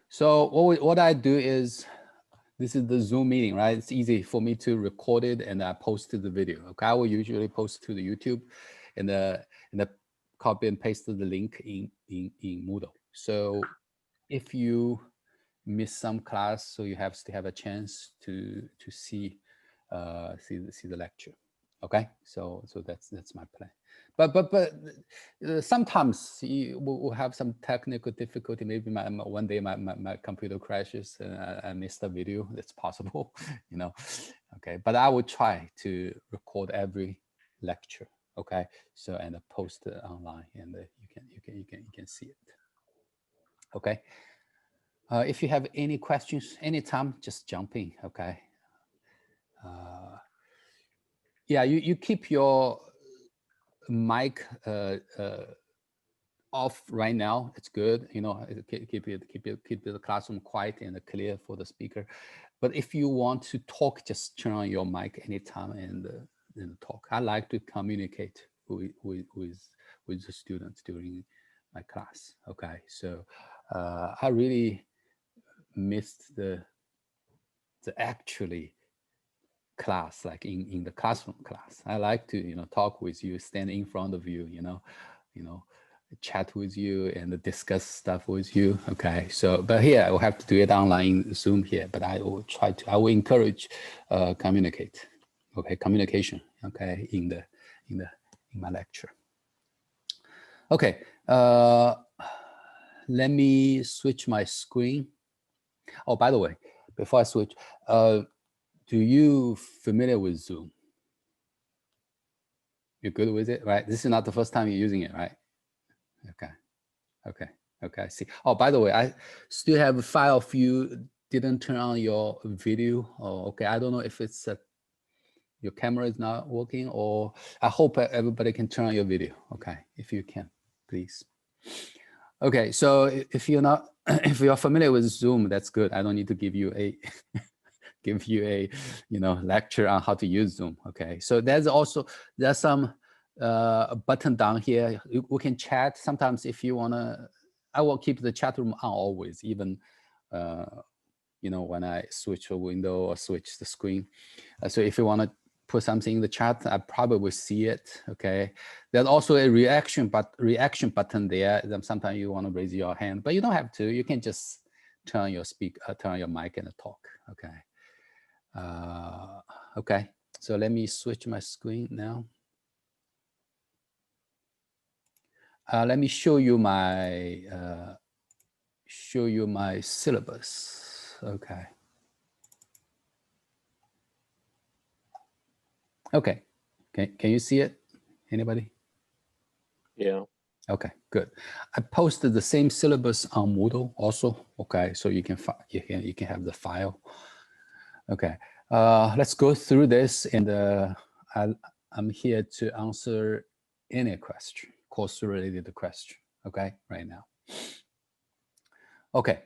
So what I do is, this is the Zoom meeting, right? It's easy for me to record it and I post the video. Okay, I will usually post to the YouTube and the copy and paste the link in Moodle. So if you miss some class, so you have to have a chance to see the lecture. Okay, so that's my plan. But sometimes we'll have some technical difficulty. Maybe one day my computer crashes and I miss the video. That's possible, you know. Okay, but I will try to record every lecture. Okay, so and post it online, and you can see it. Okay. If you have any questions, anytime, just jump in. Okay. Yeah, you keep your mic off right now. It's good, you know. Keep the classroom quiet and clear for the speaker. But if you want to talk, just turn on your mic anytime and talk. I like to communicate with the students during my class. Okay, so I really missed the actually class, like in the classroom class. I like to talk with you, stand in front of you, chat with you and discuss stuff with you. Okay, so but here I will have to do it online Zoom here, but I will encourage communicate. Okay, communication. Okay, in my lecture. Okay, let me switch my screen. Oh, by the way, before I switch, do you familiar with Zoom? You're good with it, right? This is not the first time you're using it, right? Okay, I see. Oh, by the way, I still have 5 of you didn't turn on your video. Oh, okay, I don't know if it's your camera is not working, or I hope everybody can turn on your video. Okay, if you can, please. Okay, so if you're not, if you're familiar with Zoom, that's good. I don't need to give you a lecture on how to use Zoom. Okay, so there's some button down here. We can chat. Sometimes if you wanna, I will keep the chat room on always, even when I switch a window or switch the screen. So if you wanna put something in the chat, I probably will see it. Okay, there's also a reaction button there. Then sometimes you want to raise your hand, but you don't have to. You can just turn your mic and talk. Okay. Okay, so let me switch my screen now. Let me show you my syllabus. Okay. Okay. Can you see it? Anybody? Yeah. Okay, good. I posted the same syllabus on Moodle also. Okay, so you can have the file. Okay, let's go through this, and I'm here to answer any question, course-related question. Okay, right now. Okay,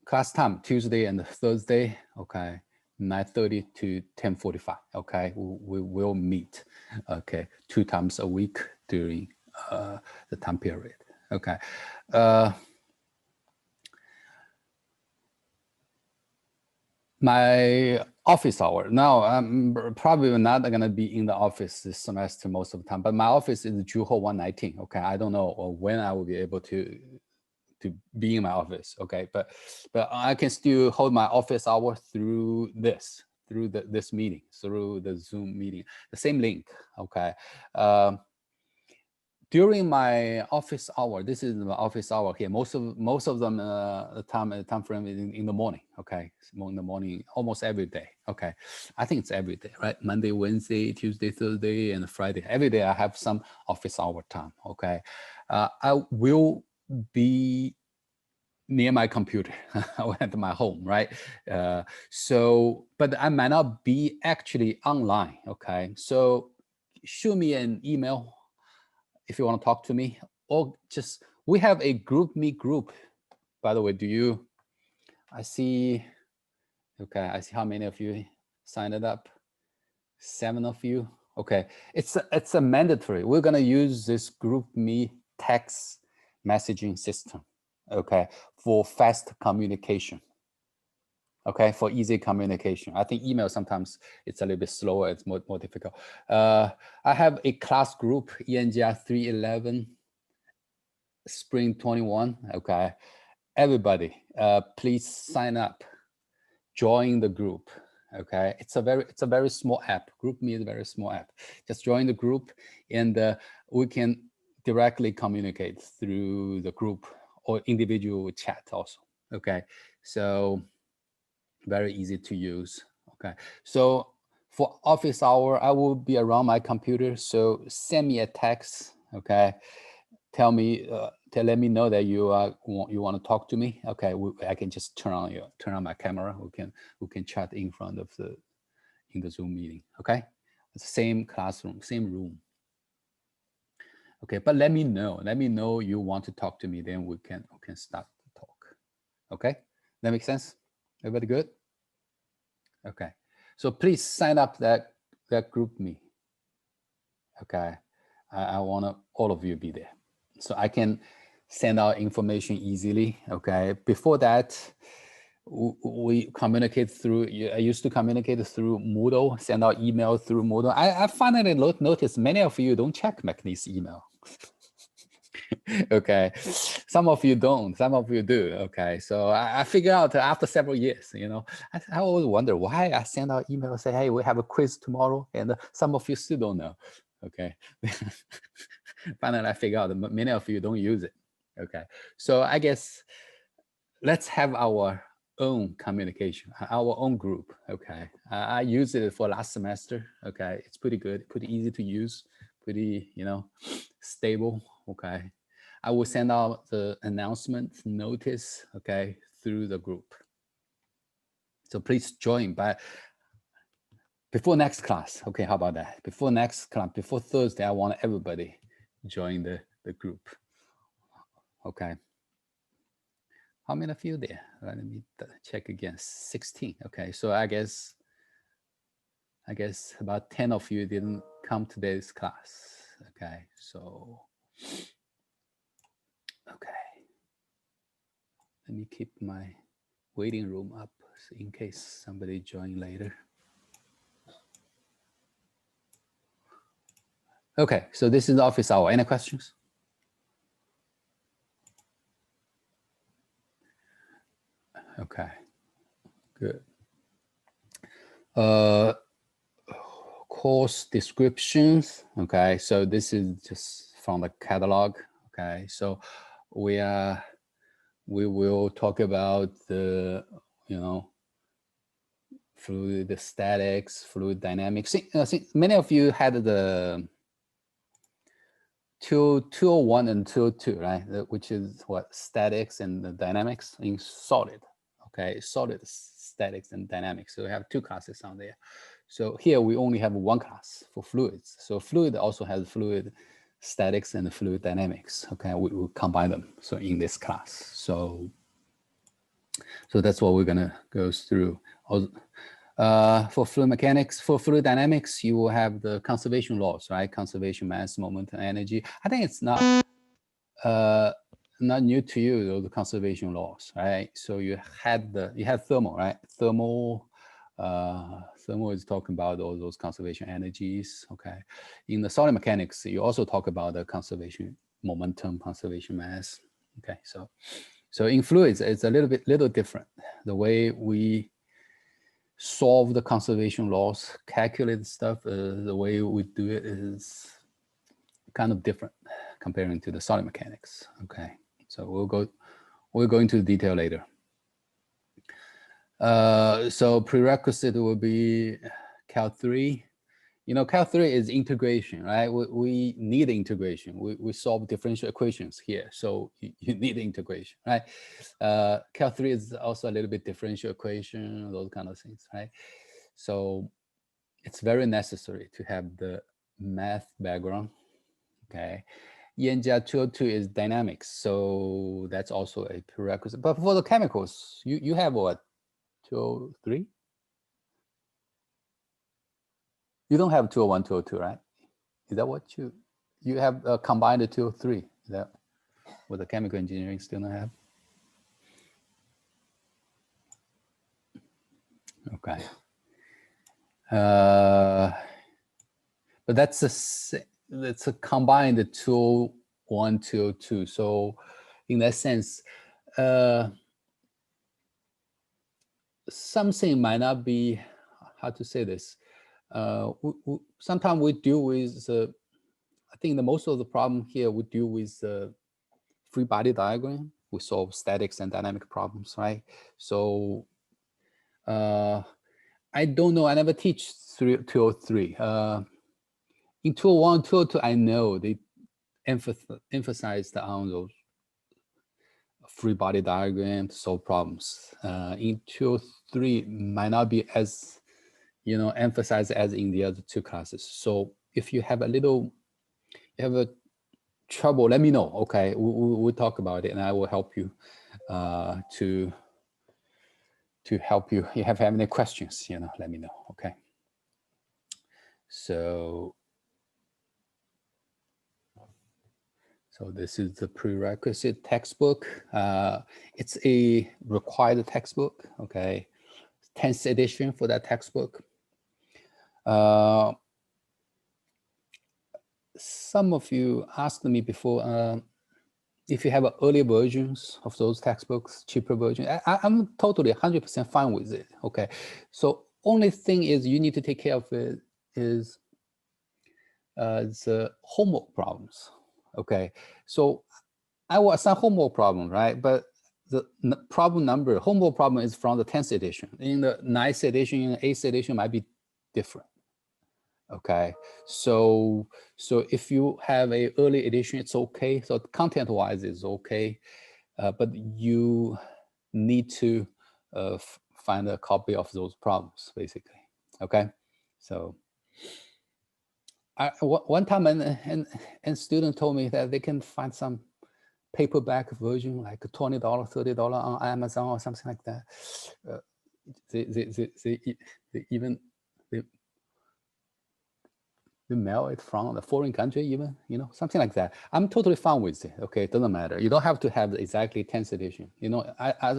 class time Tuesday and Thursday. Okay, 9:30 to 10:45. Okay, we will meet. Okay, 2 times a week during the time period. Okay. My office hour. Now, I'm probably not going to be in the office this semester most of the time, but my office is lecture0119. Okay, I don't know when I will be able to be in my office. Okay, but I can still hold my office hour through this meeting, through the Zoom meeting, the same link. Okay. During my office hour, this is my office hour here. Most of them, the time frame is in the morning. Okay, in the morning, almost every day. Okay, I think it's every day, right? Monday, Wednesday, Tuesday, Thursday, and Friday. Every day I have some office hour time. Okay, I will be near my computer at my home, right? So, but I might not be actually online. Okay, so shoot me an email if you want to talk to me, or just, we have a GroupMe group. By the way, I see how many of you signed it up. 7 of you. Okay, it's a mandatory. We're gonna use this GroupMe text messaging system. okay, for fast communication. Okay, for easy communication. I think email sometimes it's a little bit slower, it's more difficult. I have a class group, ENGR 311, Spring 21, okay. Everybody, please sign up, join the group, okay. It's a very small app. GroupMe is a very small app. Just join the group and we can directly communicate through the group or individual chat also, okay. So very easy to use. Okay, so for office hour, I will be around my computer. So send me a text. Okay, let me know that you want to talk to me. Okay, I can just turn on my camera. We can chat in front of in the Zoom meeting. Okay, same classroom, same room. Okay, but let me know you want to talk to me. Then we can start the talk. Okay, that makes sense. Everybody good? Okay, so please sign up that group me. Okay, I want all of you be there, so I can send out information easily. Okay, before that, we communicate through. I used to communicate through Moodle, send out email through Moodle. I finally noticed many of you don't check McNeese email. Okay, some of you don't, some of you do. Okay, so I figured out after several years, I always wonder why I send out email say, hey, we have a quiz tomorrow, and some of you still don't know. Okay, finally I figured out that many of you don't use it. Okay, so I guess let's have our own communication, our own group. Okay, I used it for last semester. Okay, it's pretty good, pretty easy to use, pretty stable. Okay, I will send out the announcement notice, okay, through the group. So please join before next class. Okay, how about that? Before next class, before Thursday, I want everybody join the group. Okay. How many of you there? Let me check again. 16. Okay, so I guess about 10 of you didn't come to today's class. Okay, so okay. Let me keep my waiting room up in case somebody join later. Okay, so this is the office hour. Any questions? Okay, good. Course descriptions. Okay, so this is just from the catalog. Okay, so we will talk about the fluid statics, fluid dynamics. See, many of you had the 201 and 202, right? Which is what, statics and the dynamics in solid. Okay, solid statics and dynamics. So we have two classes on there. So here we only have one class for fluids. So fluid also has fluid statics and fluid dynamics. Okay, we will combine them. So in this class, so that's what we're gonna go through. For fluid mechanics, for fluid dynamics, you will have the conservation laws, right? Conservation, mass, moment, and energy. I think it's not new to you, though, the conservation laws, right? So you had thermal, right? Thermal is talking about all those conservation energies. Okay, in the solid mechanics, you also talk about the conservation momentum, conservation mass. Okay, so in fluids, it's a little different. The way we solve the conservation laws, calculate stuff, the way we do it is kind of different comparing to the solid mechanics. Okay, so we'll go into detail later. So prerequisite will be Cal 3. Cal 3 is integration, right? We need integration. We solve differential equations here, so you need integration, right? Cal 3 is also a little bit differential equation, those kind of things, right? So it's very necessary to have the math background, okay? ENGR 202 is dynamics, so that's also a prerequisite. But for the chemicals, you have what, 203? You don't have 201, 202, right? Is that what you have combined the 203? Is that what the chemical engineering student have? Okay. But that's a combined 201, 202. So in that sense, something might not be, how to say this. Sometimes we deal with, I think the most of the problem here we deal with free body diagram. We solve statics and dynamic problems, right? So I don't know, I never teach 203. In 201, 202, I know they emphasized on those free body diagram to solve problems. In 203, might not be as, emphasized as in the other two classes. So if you have a trouble, let me know. Okay, we'll talk about it, and I will help you to help you. If you have any questions, let me know. Okay. So this is the prerequisite textbook. It's a required textbook. Okay, 10th edition for that textbook. Some of you asked me before if you have earlier versions of those textbooks, cheaper version. I'm totally 100% fine with it. Okay, so only thing is you need to take care of it is the homework problems. Okay, so I will assign homework problem, right? But the problem number, homework problem is from the 10th edition. In the 9th edition, in the 8th edition might be different. Okay, so if you have a early edition, it's okay. So content-wise is okay, but you need to find a copy of those problems, basically. Okay, so one time and student told me that they can find some paperback version like $20, $30 on Amazon or something like that. They even they mail it from the foreign country, even, something like that. I'm totally fine with it. Okay, it doesn't matter. You don't have to have exactly 10th edition.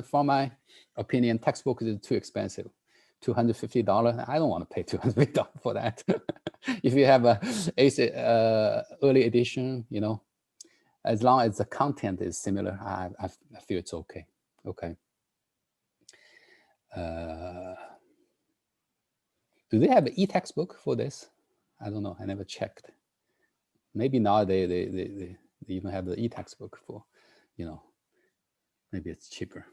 From my opinion, textbook is too expensive. $250. I don't want to pay $250 for that. If you have a early edition, as long as the content is similar, I feel it's okay. Okay. Do they have an e-textbook for this? I don't know. I never checked. Maybe now they even have the e-textbook for, maybe it's cheaper.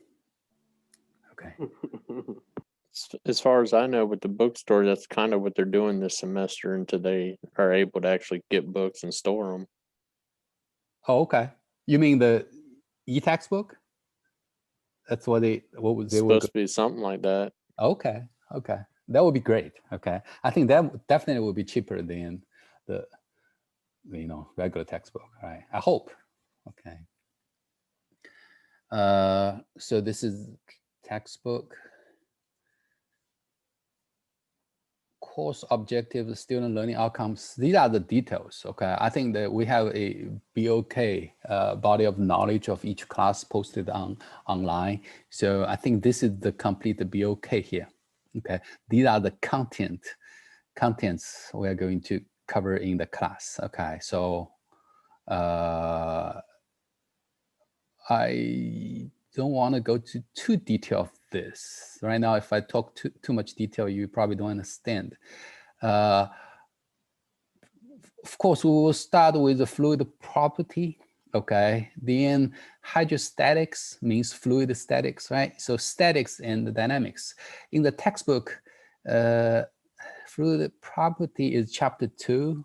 Okay. As far as I know, with the bookstore, that's kind of what they're doing this semester, and today are able to actually get books and store them. Oh, okay. You mean the e-textbook? That's what they Supposed to be something like that. Okay. Okay. That would be great. Okay. I think that definitely would be cheaper than the regular textbook, right? I hope. Okay. So this is textbook. Course objectives, student learning outcomes. These are the details. Okay. I think that we have a BOK, body of knowledge of each class posted online. So I think this is the complete BOK here. Okay. These are the contents we are going to cover in the class. Okay. So I don't want to go to too detail of this right now. If I talk too much detail, you probably don't understand. Of course, we will start with the fluid property. Okay, then hydrostatics means fluid statics, right? So statics and dynamics. In the textbook, fluid property is chapter 2,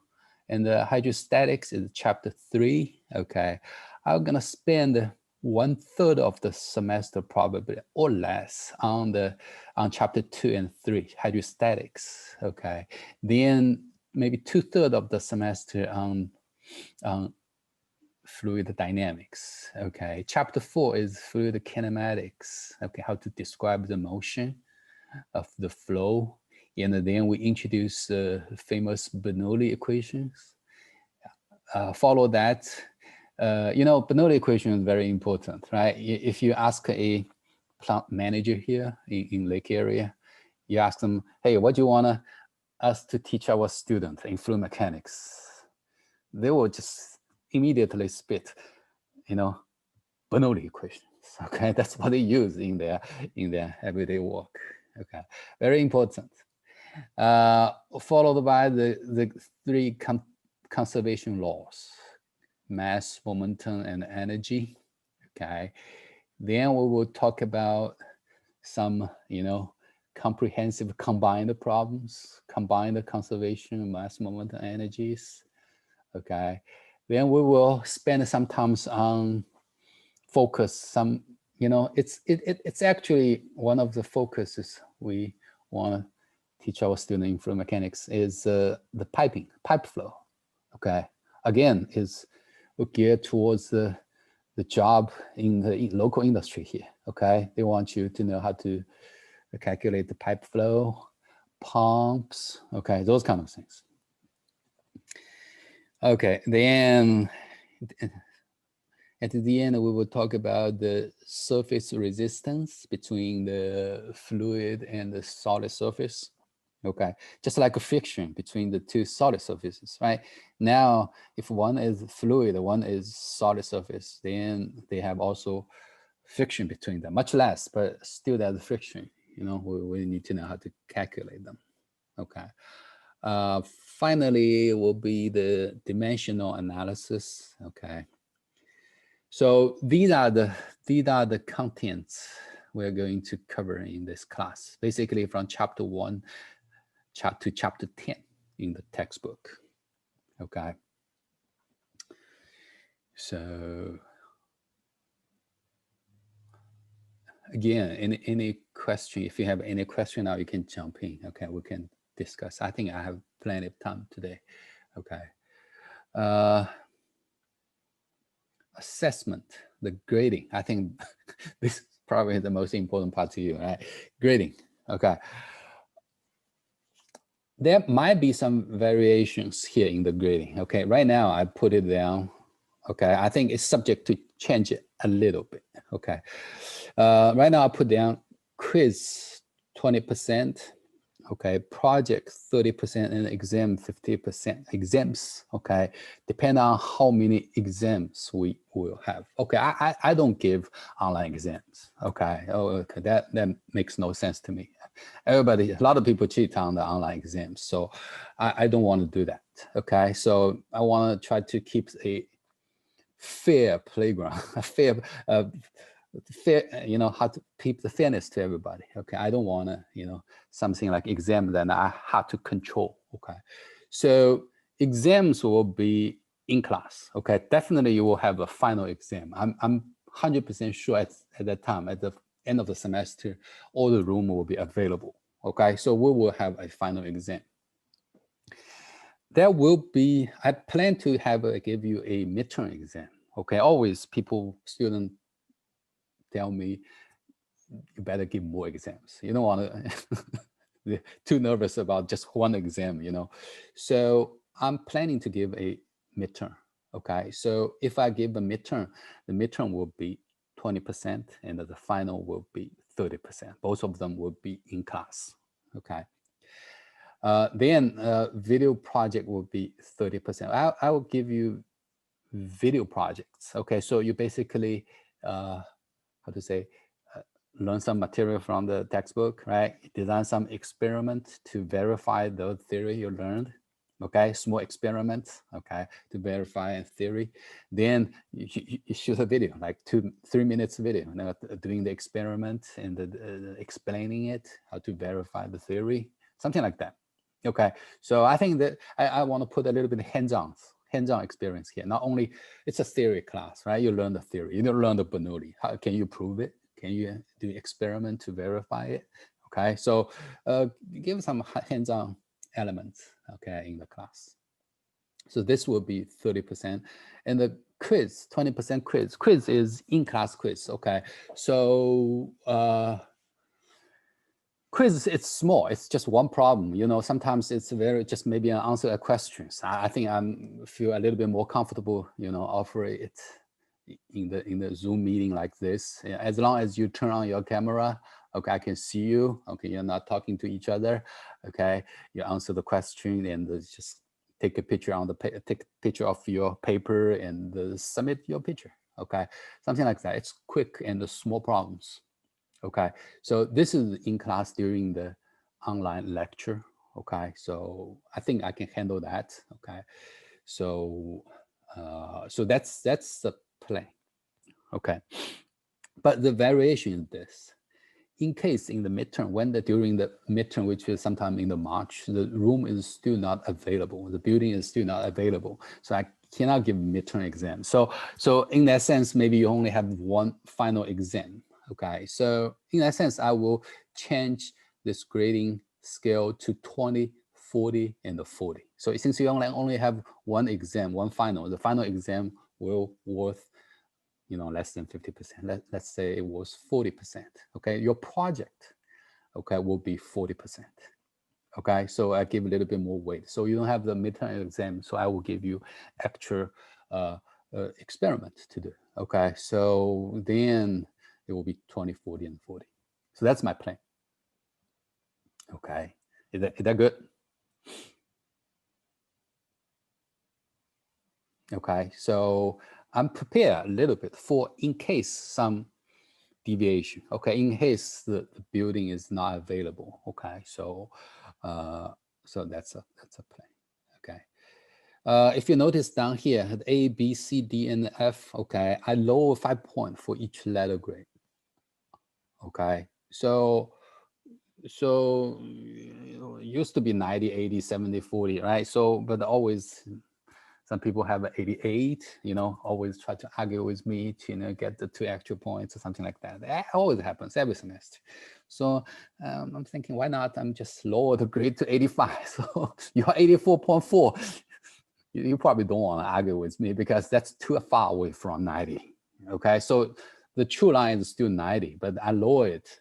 and the hydrostatics is chapter 3. Okay, I'm gonna spend 1/3 of the semester probably or less on chapter 2 and 3 hydrostatics. Okay, then maybe 2/3 of the semester on fluid dynamics. Okay, chapter 4 is fluid kinematics. Okay, how to describe the motion of the flow, and then we introduce famous Bernoulli equations. Follow that. Bernoulli equation is very important, right? If you ask a plant manager here in Lake area, You ask them, hey, what do you want us to teach our students in fluid mechanics? They will just immediately spit, Bernoulli equations. Okay, that's what they use in their everyday work. Okay, very important. Followed by the three conservation laws: mass, momentum, and energy. Okay, then we will talk about some, comprehensive combined problems, combined conservation, mass, momentum, energies. Okay, then we will spend some time on focus. Some, it's actually one of the focuses we want to teach our student in fluid mechanics is the pipe flow. Okay, again, is geared towards the job in the local industry here. Okay, they want you to know how to calculate the pipe flow, pumps, okay, those kind of things. Okay, then at the end, we will talk about the surface resistance between the fluid and the solid surface. Okay, just like a friction between the two solid surfaces, right? Now, if one is fluid, one is solid surface, then they have also friction between them, much less, but still there's friction. We need to know how to calculate them. Okay. Finally, will be the dimensional analysis. Okay. So these are the contents we're going to cover in this class, basically from chapter 1 to chapter 10 in the textbook. Okay. So again, any question, if you have any question now, you can jump in. Okay, we can discuss. I think I have plenty of time today. Okay. Assessment, the grading. I think this is probably the most important part to you, right? Grading. Okay. There might be some variations here in the grading. Okay, right now I put it down. Okay, I think it's subject to change it a little bit. Okay, right now I put down quiz 20%. Okay, project 30% and exam 50%. Exams, okay, depend on how many exams we will have. Okay, I don't give online exams. Okay, okay, that makes no sense to me. A lot of people cheat on the online exams, so I don't want to do that. Okay, so I want to try to keep a fair playground, a fair, how to keep the fairness to everybody. Okay, I don't want to, something like exam that I have to control. Okay, so exams will be in class. Okay, definitely you will have a final exam. I'm 100% sure at that time, at the end of the semester, all the room will be available. Okay, so we will have a final exam. There will be, I plan to give you a midterm exam. Okay, always students tell me, you better give more exams. You don't want to too nervous about just one exam, So I'm planning to give a midterm. Okay, so if I give a midterm, the midterm will be 20% and the final will be 30%. Both of them will be in class. Okay. Then video project will be 30%. I will give you video projects. Okay, so you basically, learn some material from the textbook, right? Design some experiment to verify the theory you learned. Okay, small experiments, okay, to verify a theory. Then you shoot a video, like 2-3 minutes video, doing the experiment and explaining it, how to verify the theory, something like that. Okay, so I think that I want to put a little bit of hands-on experience here. Not only it's a theory class, right? You learn the theory, you don't learn the Bernoulli. How can you prove it? Can you do experiment to verify it? Okay, so give some hands-on elements, okay, in the class. So this will be 30%. And the quiz, 20% quiz. Quiz is in-class quiz, okay? So quiz, it's small. It's just one problem. Sometimes it's just maybe an answer a question. So I think I feel a little bit more comfortable, offer it in the Zoom meeting like this. As long as you turn on your camera, Okay, I can see you. Okay, you're not talking to each other. Okay, you answer the question and just take a picture on the take a picture of your paper and submit your picture. Okay, something like that. It's quick and small problems. Okay, so this is in class during the online lecture. Okay, so I think I can handle that. Okay, so so that's the plan. Okay, but the variation is this. In case in the midterm, during the midterm, which is sometime in the March, the room is still not available. The building is still not available. So I cannot give midterm exam. So in that sense, maybe you only have one final exam. Okay. So in that sense, I will change this grading scale to 20, 40, and 40. So since you only have one exam, one final, the final exam will worth less than 50%. Let's say it was 40%. Okay, your project, okay, will be 40%. Okay, so I give a little bit more weight. So you don't have the midterm exam. So I will give you actual experiment to do. Okay, so then it will be 20, 40, and 40. So that's my plan. Okay, is that good? Okay, so I'm prepared a little bit for in case some deviation. Okay, in case the building is not available. Okay, so so that's a plan. Okay, if you notice down here, A, B, C, D, and F. Okay, I lower 5 points for each letter grade. Okay, so used to be 90, 80, 70, 40, right? So but always some people have 88, always try to argue with me to, get the 2 extra points or something like that. That always happens every semester. So I'm thinking, why not? I'm just lower the grade to 85. So you're 84.4. You probably don't want to argue with me because that's too far away from 90. Okay, so the true line is still 90, but I lower it,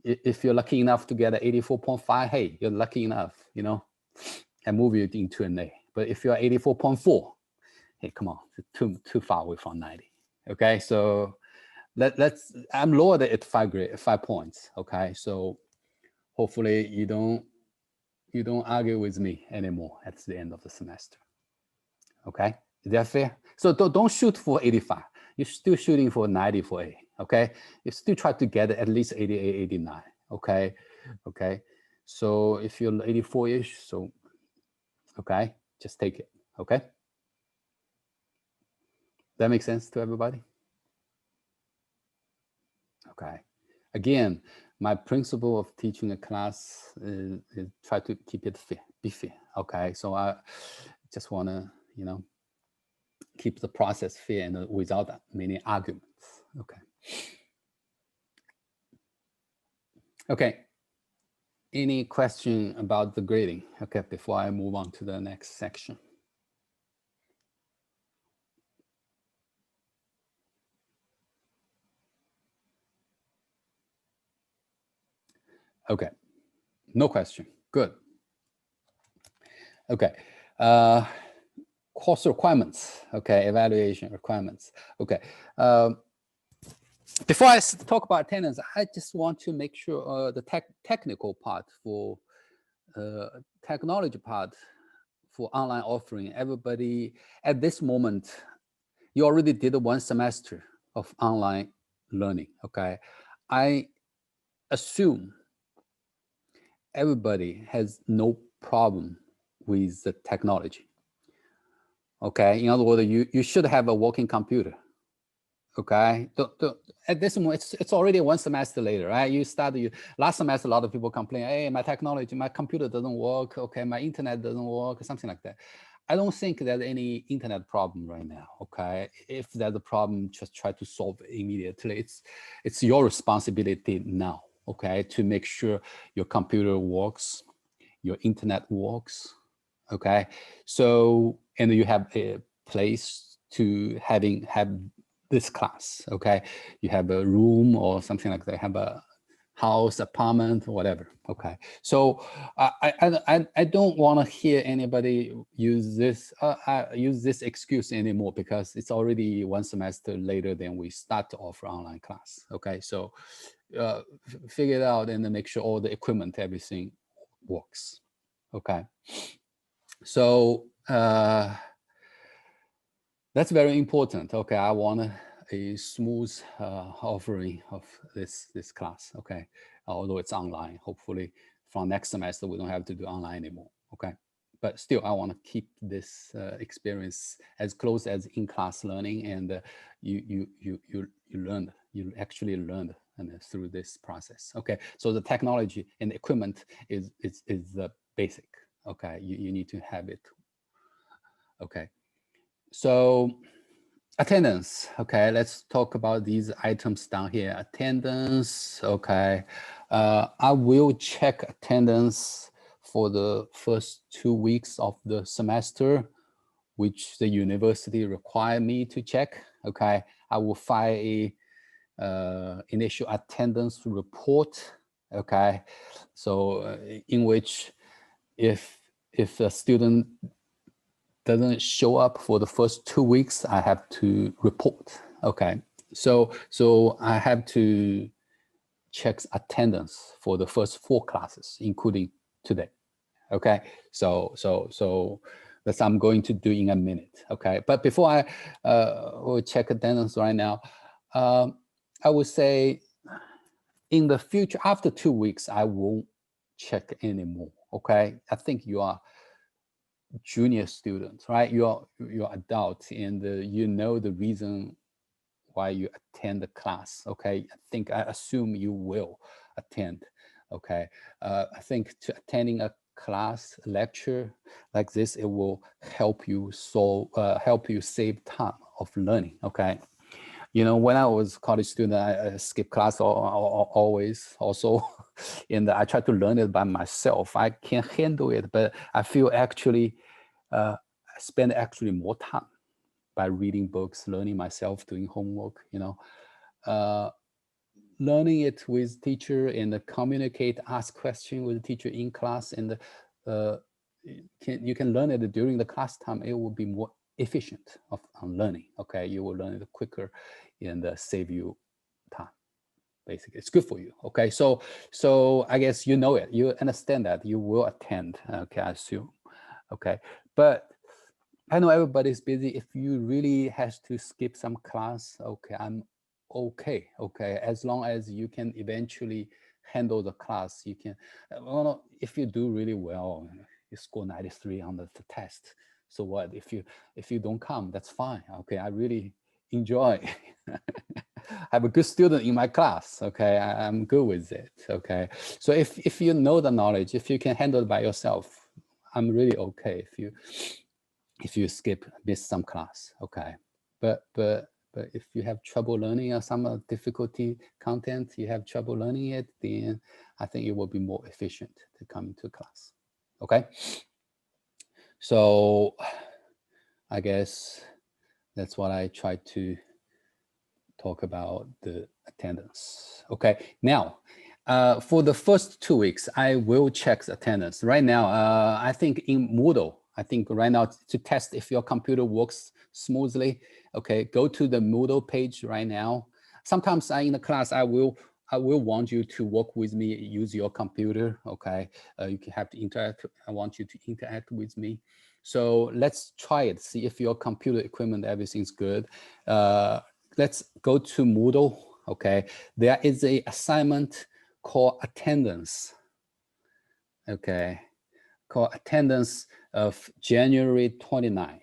If you're lucky enough to get an 84.5, hey, you're lucky enough, and move it into an A. But if you're 84.4, hey, come on, too far away from 90. Okay, so I'm lowered at 5 points. Okay, so hopefully you don't argue with me anymore at the end of the semester. Okay, is that fair? So don't shoot for 85. You're still shooting for 90 for A. Okay, you still try to get at least 88, 89. Okay, so if you're 84-ish, so okay, just take it. Okay, that makes sense to everybody? Okay, again, my principle of teaching a class is try to keep it fair, be fair. Okay, so I just want to keep the process fair and without many arguments. Okay, any question about the grading? Okay, before I move on to the next section. Okay, no question. Good. Okay, course requirements. Okay, evaluation requirements. Okay, before I talk about attendance, I just want to make sure the technical part for technology part for online offering. Everybody at this moment, you already did 1 semester of online learning. Okay, I assume everybody has no problem with the technology. Okay, in other words, you should have a working computer. Okay, at this moment, it's already 1 semester later, right? You started last semester, a lot of people complain, hey, my computer doesn't work. Okay, my internet doesn't work, something like that. I don't think there's any internet problem right now. Okay, if there's a problem, just try to solve it immediately. It's your responsibility now. Okay, to make sure your computer works, your internet works. Okay, so and you have a place to have this class. Okay, you have a room or something like that, have a house, apartment, whatever. Okay, so I don't want to hear anybody use this excuse anymore, because it's already one semester later than we start to offer online class. Okay, so figure it out and then make sure all the equipment, everything works. Okay, so that's very important. Okay, I want a smooth offering of this class. Okay, although it's online, hopefully from next semester we don't have to do online anymore. Okay, but still I want to keep this experience as close as in-class learning, and you actually learned and through this process. Okay, so the technology and the equipment is the basic. Okay, you need to have it. Okay, so attendance. Okay, let's talk about these items down here. Attendance. Okay, I will check attendance for the first 2 weeks of the semester, which the university required me to check. Okay, I will file a initial attendance report. Okay, so in which if a student doesn't show up for the first 2 weeks, I have to report. Okay, so I have to check attendance for the first 4 classes, including today. Okay, so that's I'm going to do in a minute. Okay, but before I will check attendance right now, I would say in the future, after 2 weeks, I won't check anymore. Okay, I think you are junior students, right? You're adult, and you know the reason why you attend the class. Okay, I assume you will attend. Okay, I think to attending a class lecture like this, it will help you help you save time of learning. Okay, you know, when I was a college student, I skip class always also, and I try to learn it by myself. I can handle it, but I feel actually I spend actually more time by reading books, learning myself, doing homework, you know, learning it with teacher and communicate, ask question with the teacher in class, and you can learn it during the class time. It will be more efficient on learning. Okay, you will learn it quicker and save you time. Basically, it's good for you. Okay, so I guess you know it. You understand that you will attend. Okay, I assume. Okay, but I know everybody's busy. If you really has to skip some class, okay, I'm okay. Okay, as long as you can eventually handle the class, you can. Well, if you do really well, you score 93 on the test. So what? If you don't come, that's fine. Okay, I really enjoy. I have a good student in my class. Okay, I'm good with it. Okay, so if you know the knowledge, if you can handle it by yourself, I'm really okay. If you miss some class, okay, but if you have trouble learning some difficulty content, you have trouble learning it, then I think it will be more efficient to come into class. Okay, so I guess that's what I try to talk about, the attendance. Okay, now for the first 2 weeks, I will check the attendance. Right now, I think in Moodle, I think right now to test if your computer works smoothly, okay, go to the Moodle page right now. Sometimes in the class, I will want you to work with me, use your computer, okay? You can have to interact. I want you to interact with me. So let's try it, see if your computer equipment, everything's good. Let's go to Moodle, okay? There is a assignment called attendance, okay? Called attendance of January 29,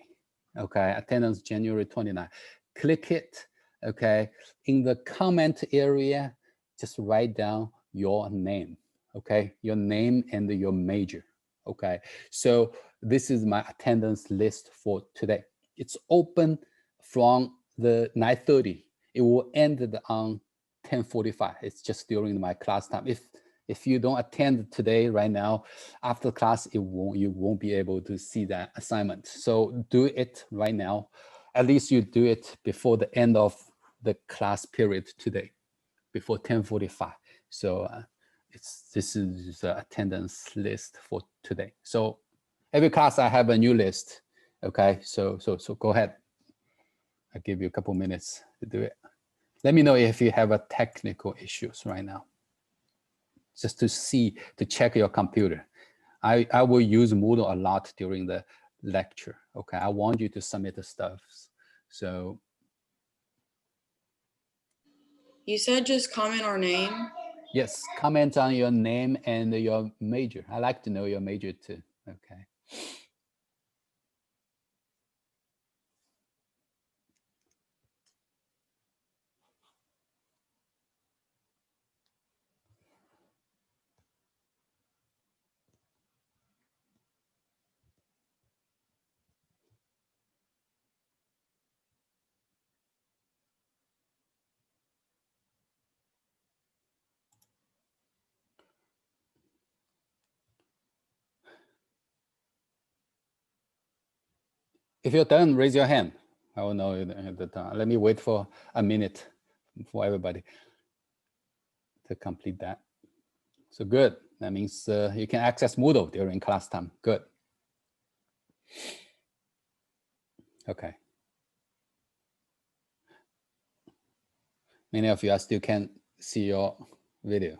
okay? Attendance January 29. Click it, okay? In the comment area, just write down your name, okay? Your name and your major, okay? So this is my attendance list for today. It's open from the 9:30. It will end on 10:45. It's just during my class time. If you don't attend today, right now, after class, you won't be able to see that assignment. So do it right now. At least you do it before the end of the class period today, before 10:45. So this is the attendance list for today. So every class I have a new list. Okay, so go ahead. I'll give you a couple minutes to do it. Let me know if you have a technical issues right now. Just to check your computer. I will use Moodle a lot during the lecture. Okay, I want you to submit the stuff. So you said just comment our name. yes, comment on your name and your major. I like to know your major too. Okay. If you're done, raise your hand. I will know at the time. Let me wait for a minute for everybody to complete that. So good. That means you can access Moodle during class time. Good. Okay. Many of you still can't see your video.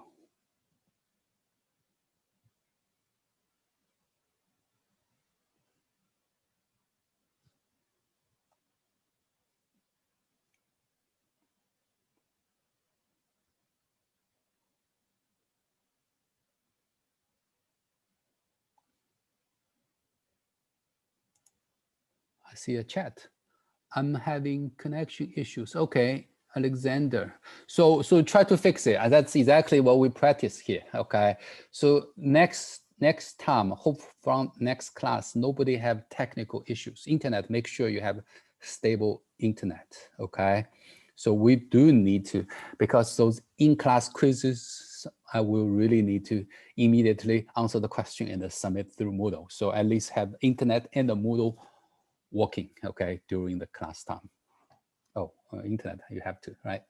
I see a chat. I'm having connection issues. Okay, Alexander. So try to fix it. That's exactly what we practice here. Okay. So next time, hope from next class, nobody have technical issues. Internet, make sure you have stable internet. Okay. So we do need to, because those in-class quizzes, I will really need to immediately answer the question and submit through Moodle. So at least have internet and the Moodle working, okay, during the class time. Oh, internet, you have to, right?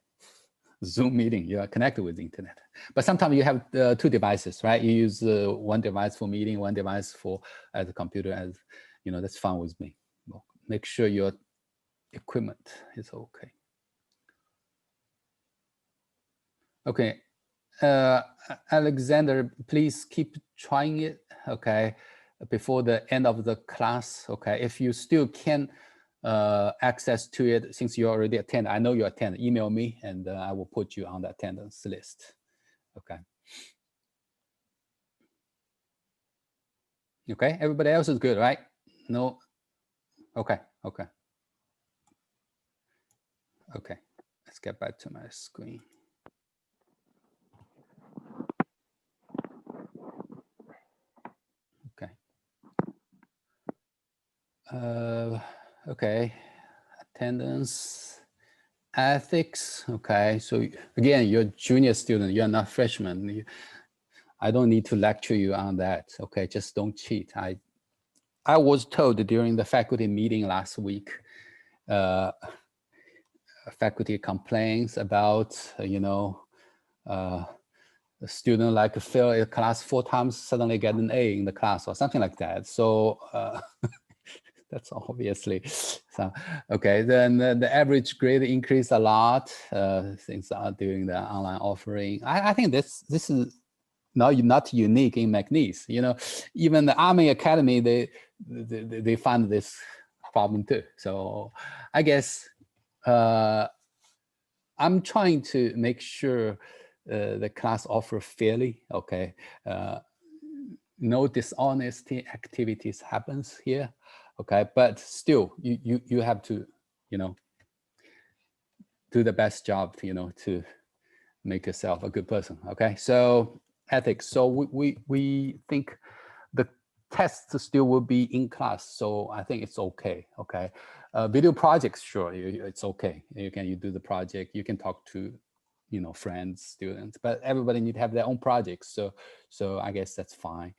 Zoom meeting, you are connected with the internet. But sometimes you have two devices, right? You use one device for meeting, one device for as a computer, as you know, that's fine with me. Well, make sure your equipment is okay. Okay, Alexander, please keep trying it, okay, before the end of the class, okay? If you still can't access to it since you already attend, I know you attend, email me and I will put you on the attendance list, okay? Okay, everybody else is good, right? No, okay. Okay, let's get back to my screen. Okay. Okay, attendance, ethics. Okay, so again, you're a junior student, you're not freshman. I don't need to lecture you on that. Okay, just don't cheat. I was told during the faculty meeting last week, faculty complaints about, a student like fail a class 4 times, suddenly get an A in the class or something like that. So that's obviously, so, okay. Then the average grade increased a lot since during the online offering. I think this is not unique in McNeese. You know, even the Army Academy, they find this problem too. So I guess I'm trying to make sure the class offer fairly. Okay, no dishonesty activities happens here. Okay, but still, you have to, do the best job, to make yourself a good person. Okay, so ethics. So we think the tests still will be in class. So I think it's okay. Okay, video projects, sure, it's okay. You do the project. You can talk to, friends, students, but everybody need to have their own projects. So I guess that's fine.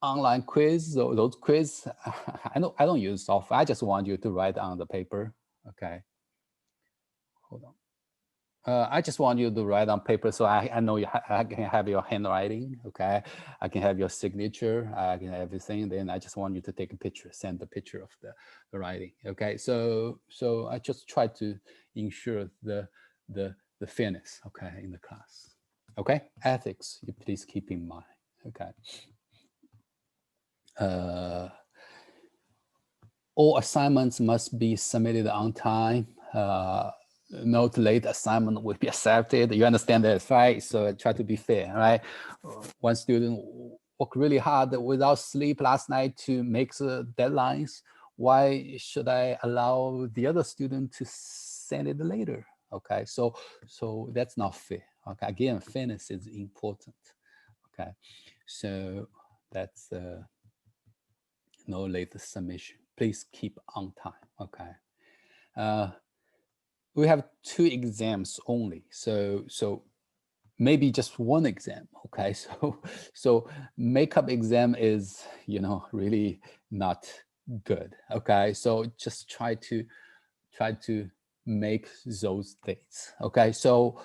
Online quiz, those quiz, I don't use software. I just want you to write on the paper. Okay, hold on. I just want you to write on paper so I know I can have your handwriting, okay? I can have your signature, I can have everything. Then I just want you to take a picture, send the picture of the writing, okay? So I just try to ensure the fairness, okay, in the class, okay? Ethics, you please keep in mind, okay? All assignments must be submitted on time. Note late assignment will be accepted. You understand that, right? So try to be fair, right? One student worked really hard without sleep last night to make the deadlines. Why should I allow the other student to send it later? Okay, so that's not fair. Okay, again, fairness is important. Okay, so that's no late submission. Please keep on time. Okay. We have 2 exams only, so maybe just 1 exam. Okay, so makeup exam is, you know, really not good. Okay, so just try to make those dates. Okay, so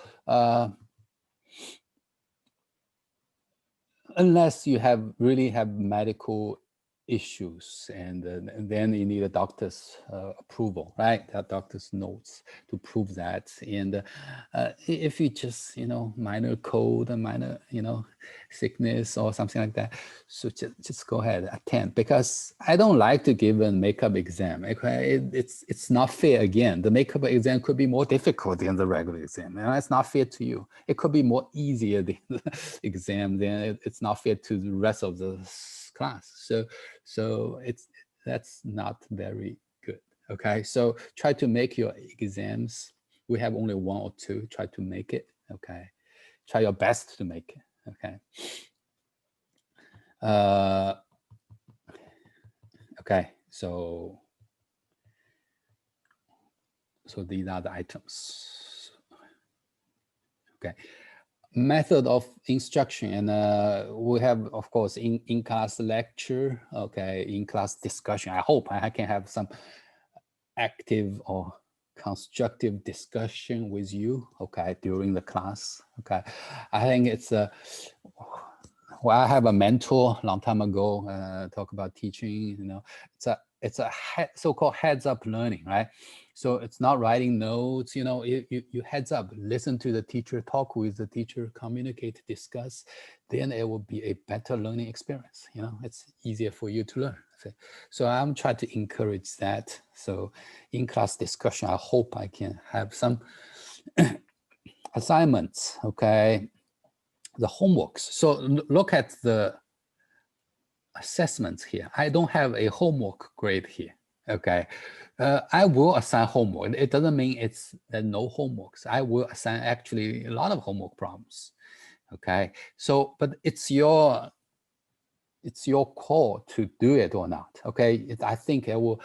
unless you really have medical issues, and then you need a doctor's approval, right? A doctor's notes to prove that. And if you just, you know, minor cold, a minor, you know, sickness or something like that, so just go ahead, attend, because I don't like to give a makeup exam. Okay, it's not fair. Again, the makeup exam could be more difficult than the regular exam, and it's not fair to you. It could be more easier than the exam, then it's not fair to the rest of the class. So that's not very good. Okay, so try to make your exams. We have only 1 or 2. Try to make it. Okay, try your best to make it. Okay. Okay, so these are the items. Okay, method of instruction, and we have, of course, in-class lecture, okay, in-class discussion. I hope I can have some active or constructive discussion with you, okay, during the class. Okay, I think it's well, I have a mentor a long time ago talk about teaching. You know, it's a so-called heads-up learning, right? So it's not writing notes. You know, you heads up, listen to the teacher, talk with the teacher, communicate, discuss. Then it will be a better learning experience. You know, it's easier for you to learn. So I'm trying to encourage that. So in-class discussion, I hope I can have some assignments. Okay. The homeworks. So look at the assessments here. I don't have a homework grade here. Okay, I will assign homework. It doesn't mean it's no homeworks. I will assign actually a lot of homework problems. Okay, so but it's your call to do it or not. Okay, I think I will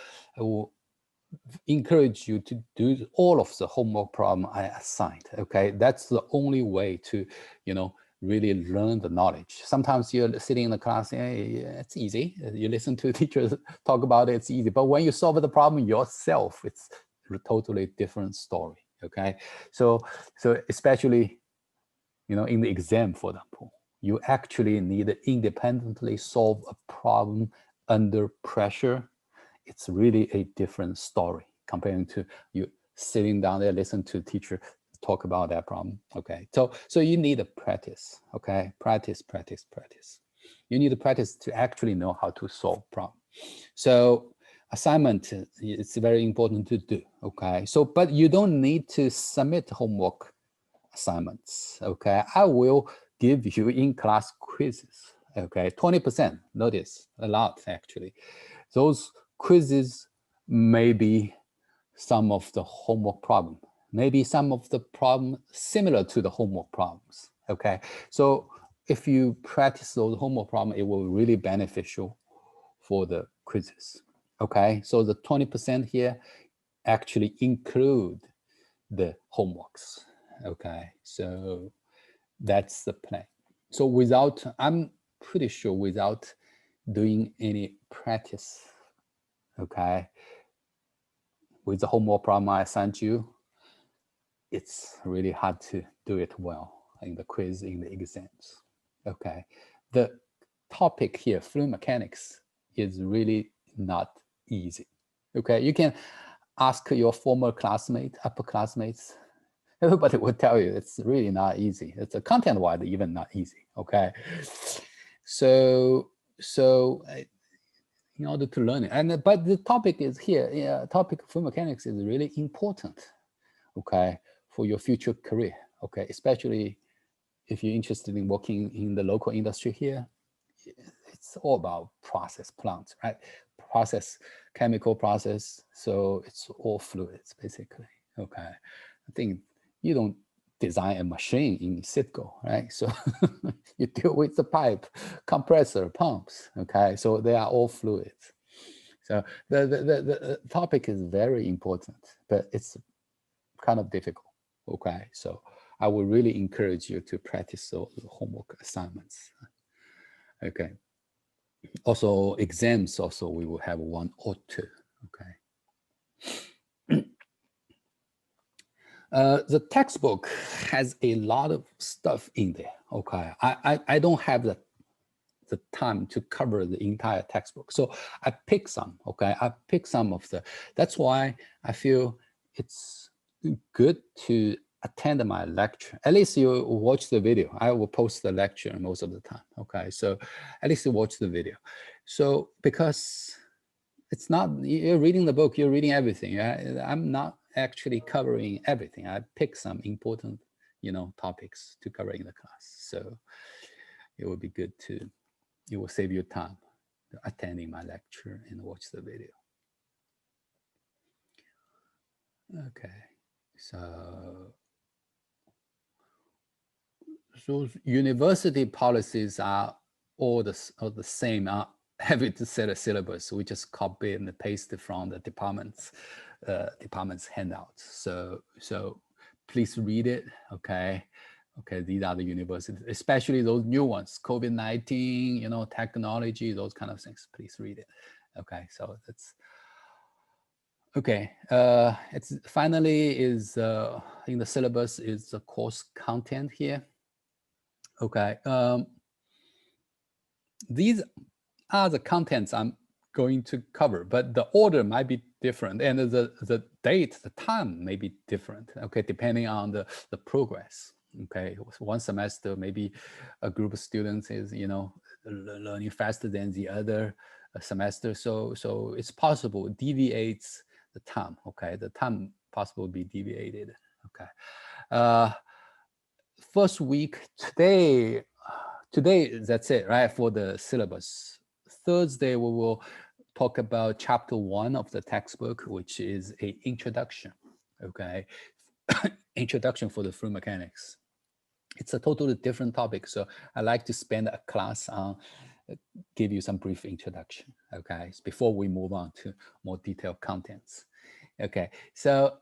encourage you to do all of the homework problem I assigned. Okay, that's the only way to, you know, really learn the knowledge. Sometimes you're sitting in the class, hey, it's easy. You listen to teachers talk about it, it's easy. But when you solve the problem yourself, it's a totally different story. Okay, so especially, you know, in the exam, for example, you actually need to independently solve a problem under pressure. It's really a different story comparing to you sitting down there, listen to teacher talk about that problem. Okay, so you need to practice. Okay, practice. You need to practice to actually know how to solve problem. So assignment, it's very important to do. Okay, so but you don't need to submit homework assignments. Okay, I will give you in-class quizzes. Okay, 20%. Notice a lot actually. Those quizzes may be some of the homework problem, maybe some of the problem similar to the homework problems. Okay, so if you practice those homework problems, it will really beneficial for the quizzes. Okay, so the 20% here actually include the homeworks. Okay, so that's the plan. So without, I'm pretty sure without doing any practice, okay, with the homework problem I assigned you, it's really hard to do it well in the quiz, in the exams. Okay, the topic here, fluid mechanics, is really not easy. Okay, you can ask your former classmate, upper classmates. Everybody will tell you it's really not easy. It's a content-wise even not easy. Okay, so in order to learn it, and but the topic is here. Yeah, topic of fluid mechanics is really important. Okay, for your future career. Okay, especially if you're interested in working in the local industry here. It's all about process plants, right? Process, chemical process. So it's all fluids basically. Okay, I think you don't design a machine in Citgo, right? So you deal with the pipe, compressor, pumps. Okay, so they are all fluids. So the topic is very important, but it's kind of difficult. Okay, so I would really encourage you to practice those homework assignments. Okay. Also, exams also we will have 1 or 2. Okay. The textbook has a lot of stuff in there. Okay, I don't have the time to cover the entire textbook, so I pick some. Okay, I pick some of the. That's why I feel it's good to attend my lecture. At least you watch the video. I will post the lecture most of the time. Okay, so at least you watch the video. So because it's not, you're reading the book, you're reading everything. I'm not actually covering everything. I pick some important, topics to cover in the class. So it would be good to, it will save you time attending my lecture and watch the video. Okay, so university policies are all the same. Having to set a syllabus, we just copy and paste it from the department's handouts. So please read it. Okay, these are the universities, especially those new ones, COVID-19, technology, those kind of things. Please read it. Okay, so that's okay. It's finally is in the syllabus is the course content here. Okay, these are the contents I'm going to cover, but the order might be different, and the date, the time may be different. Okay, depending on the progress. Okay, one semester maybe a group of students is learning faster than the other semester, so it's possible it deviates the time. Okay, the time possible be deviated. Okay, first week today that's it, right, for the syllabus. Thursday we will talk about chapter 1 of the textbook, which is a introduction. Okay, introduction for the fluid mechanics. It's a totally different topic, so I like to spend a class on give you some brief introduction. Okay, before we move on to more detailed contents. Okay, so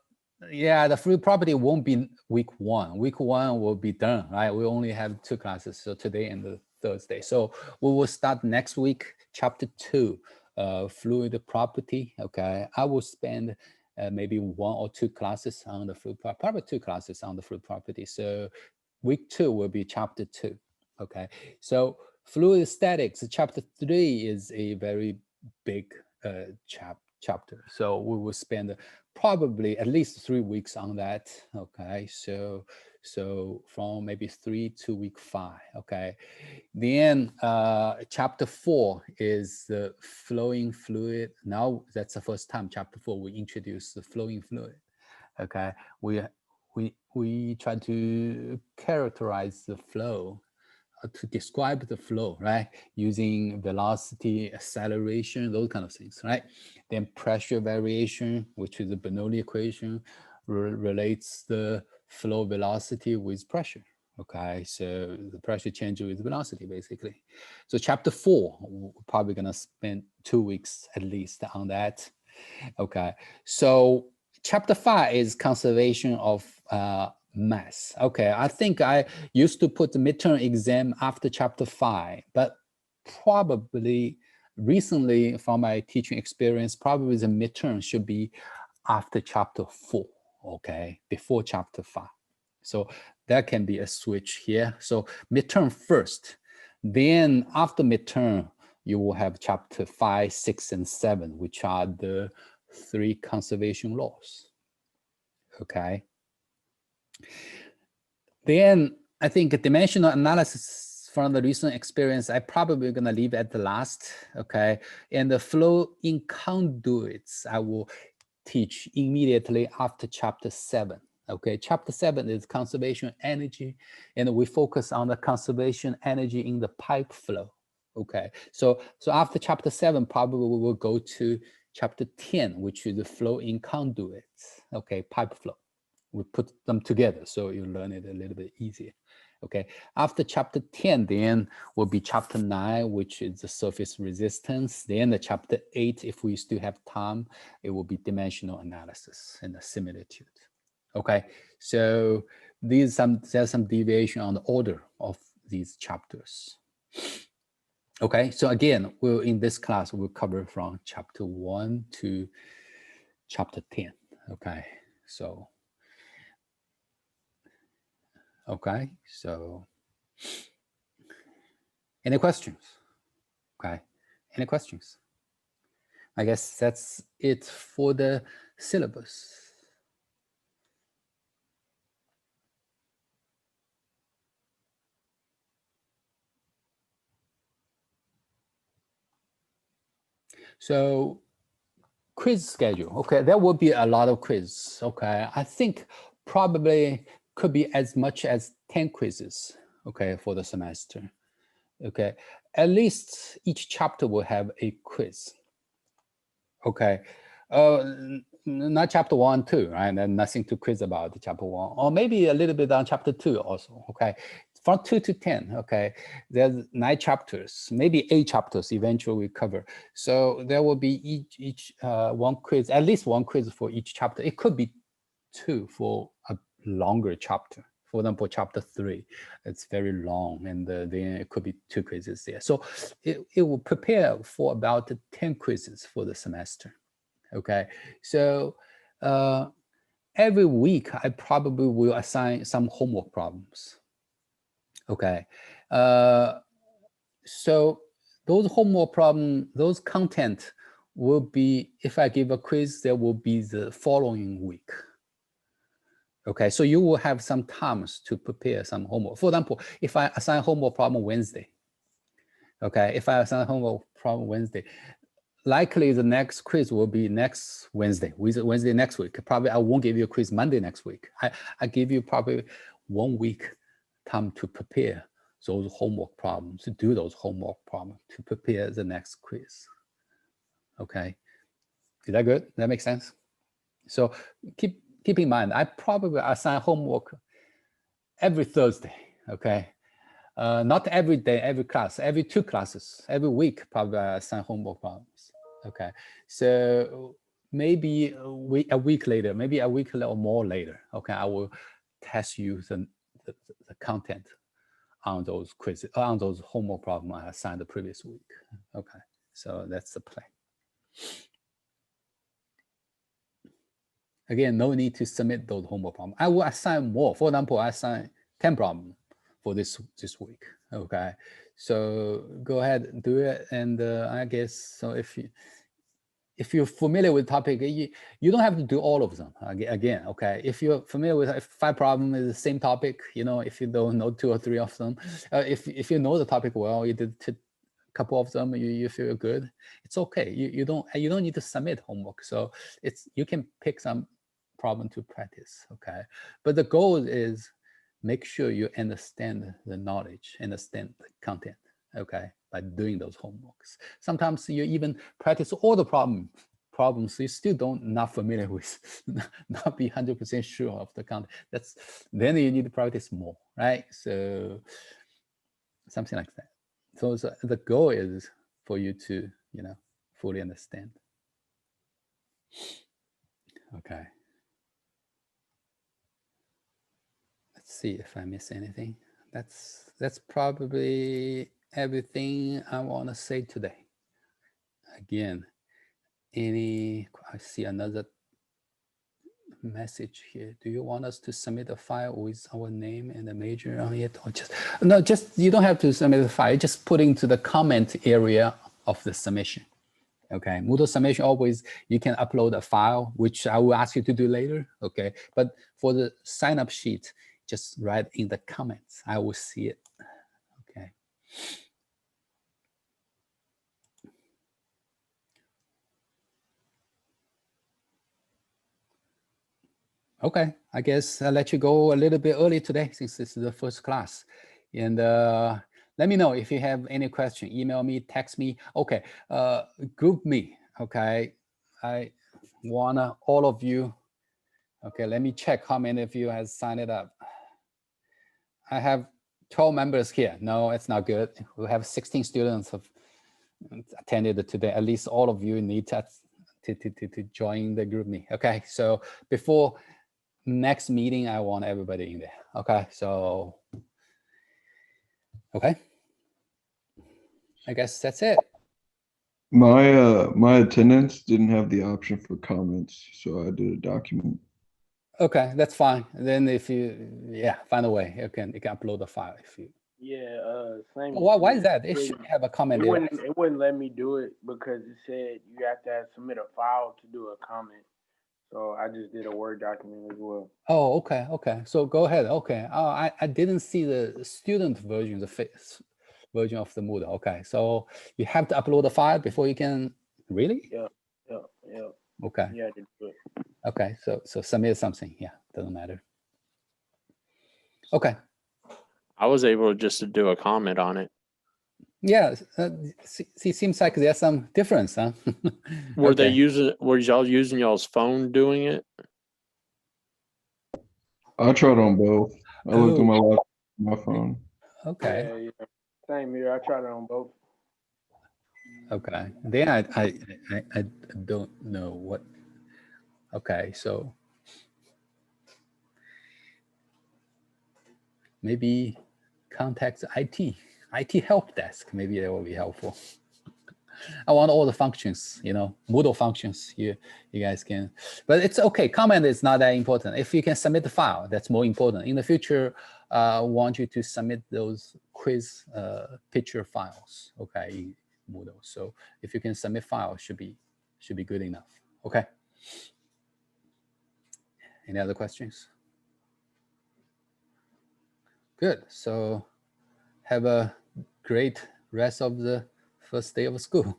yeah, the fluid property won't be week 1. Week 1 will be done, right? We only have 2 classes, so today and the Thursday. So we will start next week, chapter 2, fluid property. Okay, I will spend maybe 1 or 2 classes on the fluid property, probably 2 classes on the fluid property. So week 2 will be chapter 2. Okay, so fluid statics, chapter 3 is a very big chapter. So we will spend probably at least 3 weeks on that. Okay, so from maybe 3 to week 5. Okay, then chapter 4 is the flowing fluid. Now that's the first time, chapter 4, we introduce the flowing fluid. Okay, we try to characterize the flow, to describe the flow, right? Using velocity, acceleration, those kind of things, right? Then pressure variation, which is the Bernoulli equation, relates the flow velocity with pressure. Okay, so the pressure change with velocity, basically. So chapter 4, we're probably gonna spend 2 weeks at least on that. Okay, so chapter 5 is conservation of mass. Okay, I think I used to put the midterm exam after chapter 5, but probably recently from my teaching experience, probably the midterm should be after chapter 4. okay, before chapter 5. So that can be a switch here. So midterm first, then after midterm, you will have chapter 5, 6, and 7, which are the 3 conservation laws, okay? Then I think dimensional analysis from the recent experience, I probably gonna leave at the last, okay? And the flow in conduits, I will teach immediately after chapter 7. Okay, chapter 7 is conservation energy, and we focus on the conservation energy in the pipe flow. Okay, so after chapter 7, probably we will go to chapter 10, which is the flow in conduits. Okay, pipe flow. We put them together so you learn it a little bit easier. Okay, after chapter 10, then will be chapter 9, which is the surface resistance. Then the chapter 8, if we still have time, it will be dimensional analysis and the similitude. Okay, so there's some deviation on the order of these chapters. Okay, so again, in this class, we'll cover from chapter 1 to chapter 10. Okay, so okay, so any questions? Okay, any questions? I guess that's it for the syllabus. So quiz schedule, okay, there will be a lot of quiz, okay. I think probably could be as much as 10 quizzes, okay, for the semester, okay. At least each chapter will have a quiz, okay. Not chapter 1, 2, right? And nothing to quiz about chapter 1, or maybe a little bit on chapter 2 also, okay. From 2 to 10, okay. There's 9 chapters, maybe 8 chapters eventually we cover. So there will be each one quiz, at least one quiz for each chapter. It could be 2 for a longer chapter. For example, chapter 3, it's very long, and then it could be 2 quizzes there. So it will prepare for about 10 quizzes for the semester. Okay, so every week I probably will assign some homework problems. Okay, so those homework problem, those content will be, if I give a quiz, there will be the following week. Okay, so you will have some times to prepare some homework. For example, if I assign homework problem Wednesday, okay, if I assign homework problem Wednesday, likely the next quiz will be next Wednesday next week. Probably I won't give you a quiz Monday next week. I give you probably 1 week time to prepare those homework problems, to do those homework problems, to prepare the next quiz. Okay, is that good? That makes sense? So keep in mind, I probably assign homework every Thursday, okay? Not every day, every class, every 2 classes, every week, probably I assign homework problems, okay? So maybe a week later, maybe a week or more later, okay, I will test you the content on those quizzes, on those homework problems I assigned the previous week, okay? So that's the plan. Again, no need to submit those homework problems. I will assign more. For example, I assign 10 problems for this week. Okay, so go ahead and do it. And I guess so. If you're familiar with the topic, you don't have to do all of them again. Okay, if you're familiar with 5 problems is the same topic, you know, if you don't know 2 or 3 of them, if you know the topic well, you did a couple of them, you feel good. It's okay. You don't need to submit homework. So you can pick some problem to practice. Okay, but the goal is make sure you understand the knowledge, understand the content, okay, by doing those homeworks. Sometimes you even practice all the problems, you still not familiar with, not be 100% sure of the content. Then you need to practice more, right? So something like that. So the goal is for you to, fully understand. Okay. Let's see if I miss anything. That's probably everything I want to say today. Again, I see another message here. Do you want us to submit a file with our name and the major on it, or just no? Just you don't have to submit the file. Just put into the comment area of the submission. Okay, Moodle submission always you can upload a file, which I will ask you to do later. Okay, but for the sign up sheet, just write in the comments. I will see it. Okay. Okay, I guess I'll let you go a little bit early today since this is the first class. And let me know if you have any question. Email me, text me. Okay, group me. Okay, I want all of you. Okay, let me check how many of you has signed it up. I have 12 members here. No, it's not good. We have 16 students have attended today. At least all of you need to join the group me. Okay, so before next meeting, I want everybody in there. Okay, so, okay. I guess that's it. My attendance didn't have the option for comments, so I did a document. Okay, that's fine. Then if you, find a way. You can upload the file if you. Yeah, same. Why is that? It should have a comment. It wouldn't let me do it because it said you have to submit a file to do a comment. So I just did a Word document as well. Oh, okay, okay. So go ahead. Okay. Oh, I didn't see the student version, the version of the Moodle. Okay, so you have to upload the file before you can. Really? Yeah. Okay. Yeah, I did do it. Okay, so submit something. Yeah, doesn't matter. Okay. I was able just to do a comment on it. Yeah, seems like there's some difference, huh? Were y'all using y'all's phone doing it? I tried on both. I looked at my laptop, my phone. Okay. Yeah. Same here. I tried it on both. Okay. Then I don't know what. Okay, so maybe contact IT help desk. Maybe that will be helpful. I want all the functions, Moodle functions. You guys can, but it's okay. Comment is not that important. If you can submit the file, that's more important. In the future, I want you to submit those quiz picture files, okay, in Moodle. So if you can submit files, should be good enough. Okay. Any other questions? Good. So have a great rest of the first day of school.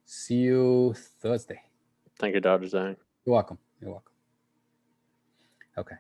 See you Thursday. Thank you, Dr. Zhang. You're welcome. Okay.